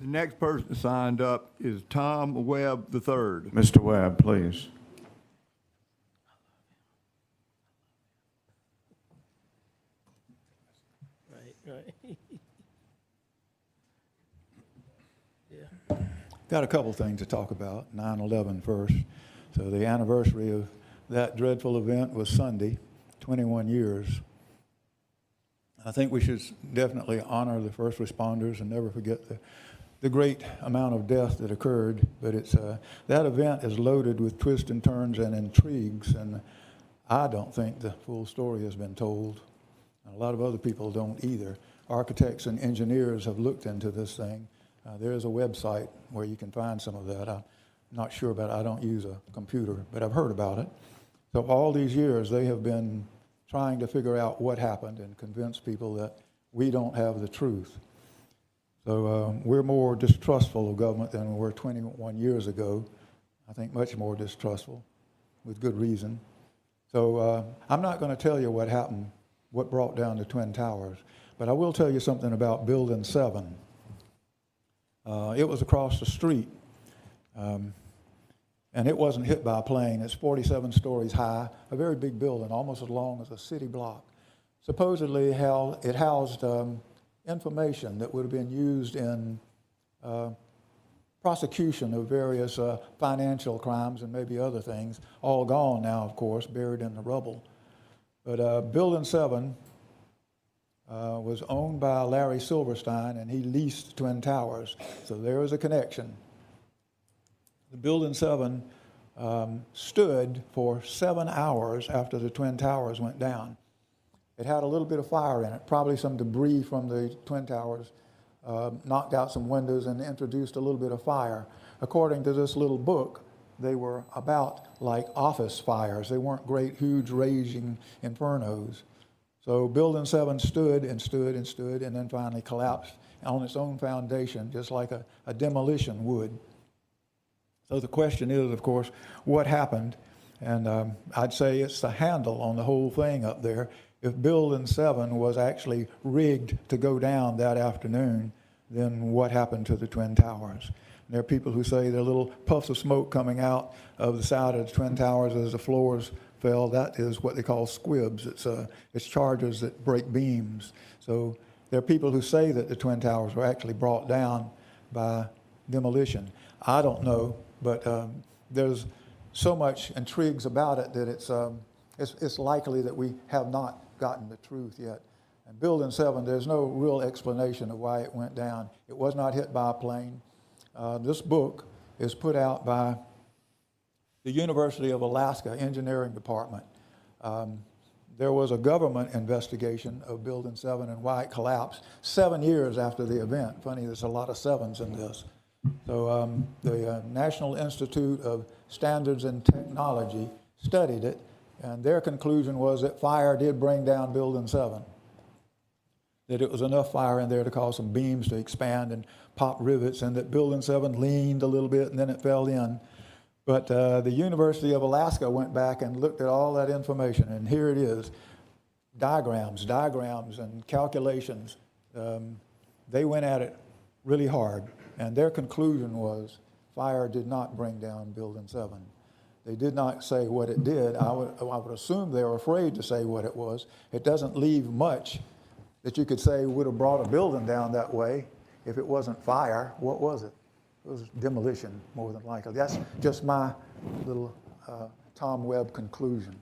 The next person signed up is Tom Webb III. Mr. Webb, please. Right. Yeah. Got a couple things to talk about. 9/11 first. So the anniversary of that dreadful event was Sunday, 21 years. I think we should definitely honor the first responders and never forget the great amount of death that occurred. But it's that event is loaded with twists and turns and intrigues, and I don't think the full story has been told. A lot of other people don't either. Architects and engineers have looked into this thing. There is a website where you can find some of that. I'm not sure about it. I don't use a computer, but I've heard about it. So all these years, they have been trying to figure out what happened and convince people that we don't have the truth. So we're more distrustful of government than we were 21 years ago. I think much more distrustful, with good reason. So I'm not going to tell you what happened, what brought down the Twin Towers, but I will tell you something about Building 7. It was across the street, and it wasn't hit by a plane. It's 47 stories high, a very big building, almost as long as a city block. Supposedly, it housed information that would have been used in prosecution of various financial crimes and maybe other things, all gone now, of course, buried in the rubble. But Building 7 was owned by Larry Silverstein, and he leased Twin Towers. So there was a connection. The Building 7 stood for 7 hours after the Twin Towers went down. It had a little bit of fire in it, probably some debris from the Twin Towers knocked out some windows and introduced a little bit of fire. According to this little book, they were about like office fires. They weren't great, huge, raging infernos. So Building 7 stood and stood and stood and then finally collapsed on its own foundation, just like a demolition would. So the question is, of course, what happened? And I'd say it's the handle on the whole thing up there. If Building 7 was actually rigged to go down that afternoon, then what happened to the Twin Towers? And there are people who say there are little puffs of smoke coming out of the side of the Twin Towers as the floors fell. That is what they call squibs. It's charges that break beams. So there are people who say that the Twin Towers were actually brought down by demolition. I don't know, but there's so much intrigues about it that it's likely that we have not gotten the truth yet. And Building 7, there's no real explanation of why it went down. It was not hit by a plane. This book is put out by the University of Alaska Engineering Department. There was a government investigation of Building 7 and why it collapsed 7 years after the event. Funny, there's a lot of sevens in this. So the National Institute of Standards and Technology studied it, and their conclusion was that fire did bring down Building 7, that it was enough fire in there to cause some beams to expand and pop rivets, and that Building 7 leaned a little bit and then it fell in. But the University of Alaska went back and looked at all that information, and here it is, diagrams and calculations. They went at it really hard, and their conclusion was fire did not bring down Building 7. They did not say what it did. I would assume they were afraid to say what it was. It doesn't leave much that you could say would have brought a building down that way if it wasn't fire. What was it? It was demolition, more than likely. That's just my little Tom Webb conclusion.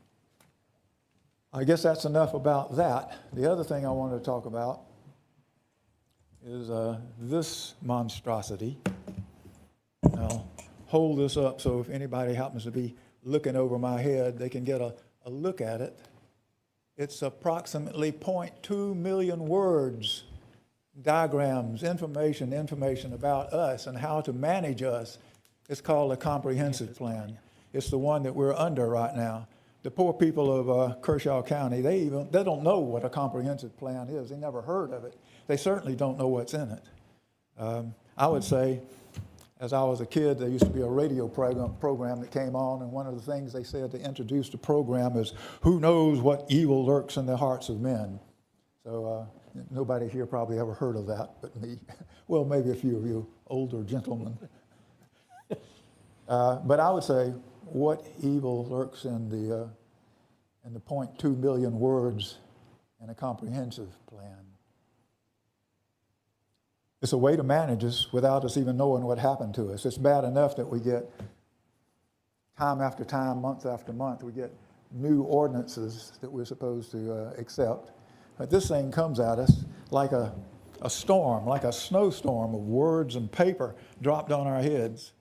I guess that's enough about that. The other thing I wanted to talk about is this monstrosity. I'll hold this up so if anybody happens to be looking over my head, they can get a look at it. It's approximately 0.2 million words, diagrams, information about us and how to manage us. It's called a comprehensive plan. It's the one that we're under right now. The poor people of Kershaw County, they don't know what a comprehensive plan is. They never heard of it. They certainly don't know what's in it. I would say, as I was a kid, there used to be a radio program that came on, and one of the things they said to introduce the program is, who knows what evil lurks in the hearts of men? So Nobody here probably ever heard of that but me. Well, maybe a few of you older gentlemen. But I would say, what evil lurks in the 0.2 million words in a comprehensive plan? It's a way to manage us without us even knowing what happened to us. It's bad enough that we get time after time, month after month, we get new ordinances that we're supposed to accept. But this thing comes at us like a storm, like a snowstorm of words and paper dropped on our heads.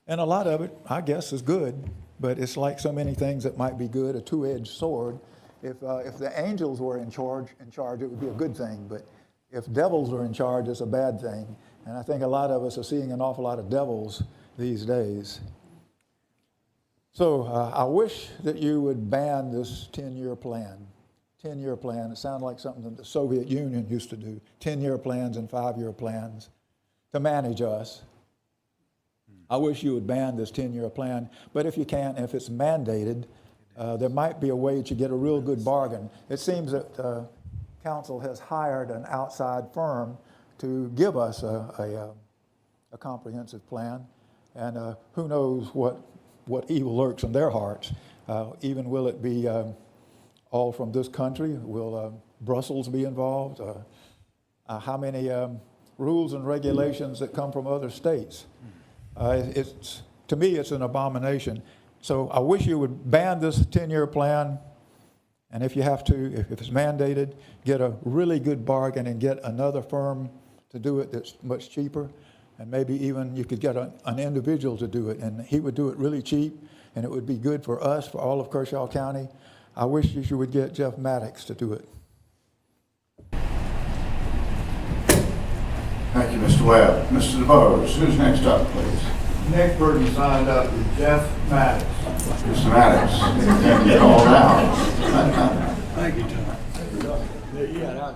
And a lot of it, I guess, is good, but it's like so many things that might be good, a two-edged sword. If the angels were in charge, it would be a good thing, but if devils are in charge, it's a bad thing. And I think a lot of us are seeing an awful lot of devils these days. So I wish that you would ban this 10-year plan. 10-year plan, it sounds like something that the Soviet Union used to do, 10-year plans and 5-year plans to manage us. I wish you would ban this 10-year plan, but if you can't, if it's mandated, there might be a way to get a real good bargain. It seems that Council has hired an outside firm to give us a comprehensive plan, and who knows what evil lurks in their hearts. Even will it be all from this country? Will Brussels be involved? How many rules and regulations that come from other states? To me, it's an abomination. So I wish you would ban this 10-year plan, and if you have to, if it's mandated, get a really good bargain and get another firm to do it that's much cheaper, and maybe even you could get an individual to do it, and he would do it really cheap, and it would be good for us, for all of Kershaw County. I wish you would get Jeff Maddox to do it. Thank you, Mr. Webb. Mr. DeBose, who's next up, please? Next person signed up is Jeff Maddox. Mr. Maddox. Can't be called out. Thank you, Tom. Yeah,